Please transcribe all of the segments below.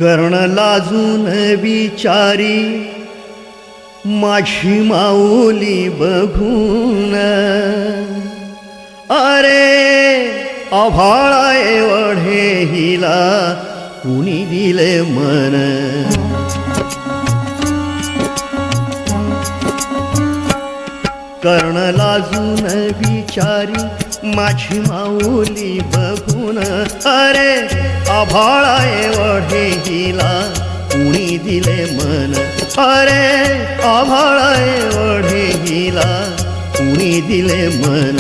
कर्ण लाजून विचारी माझी माऊली बघून, अरे आभाळा एवढे हिला कुणी दिले मन. कर्ण लाजून विचारी माझी माऊली बघून, अरे आभाळा एवढे हिला कुणी दिले मन. अरे आभाळा एवढे हिला कुणी दिले मन.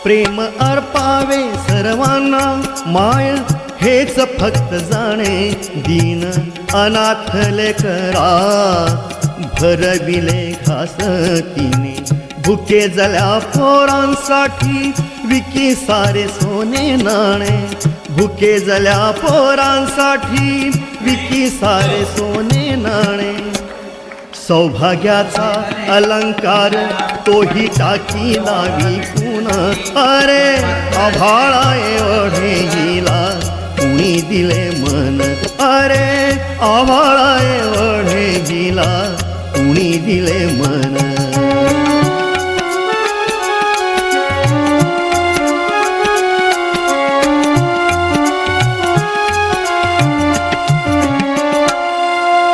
प्रेम अर्पावे सर्वांना माय हेच फक्त जाणे. दीन अनाथ लेकरा भरविले घासतीने, भुके जल्या पोरांसाठी विकी सारे सोने नाणे. भुके जल्या पोरांसाठी विकी सारे सोने नाणे. सौभाग्याचा अलंकार तोही टाकी लावी कुण, अरे आभाळा एवढे हिला कुणी दिले मन. अरे आभाळा एवढे हिला कुणी दिले मन.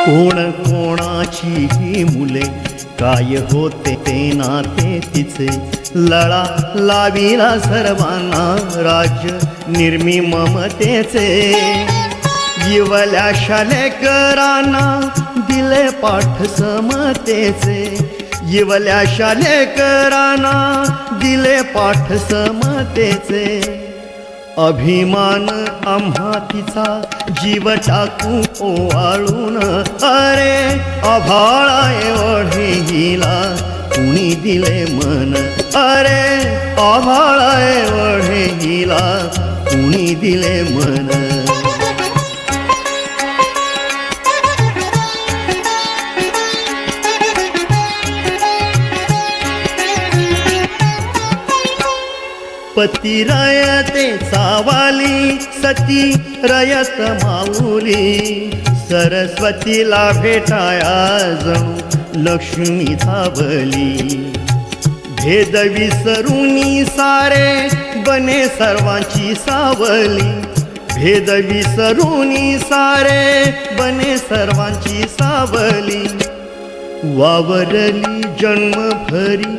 कोण कोणाची ही मुले काय होते ते नाते तिचे. लळा लाविला सर्वांना राज्य निर्मी ममतेचे. इवल्याशा लेकरांना दिले पाठ समतेचे. इवल्याशा लेकरांना दिले पाठ समतेचे. अभिमान आम्हा तिचा जीव टाकू ओवाळून, अरे आभाळा एवढे हिला कुणी दिले मन. अरे आभाळा एवढे हिला कुणी दिले मन. पती रयते सावाली सती रयत माऊली. सरस्वतीला भेटाया जणू लक्ष्मी धावली. भेद विसरूनी सारे बने सर्वांची सावली. भेद विसरूनी सारे बने सर्वांची सावली. वावरली जन्मभरी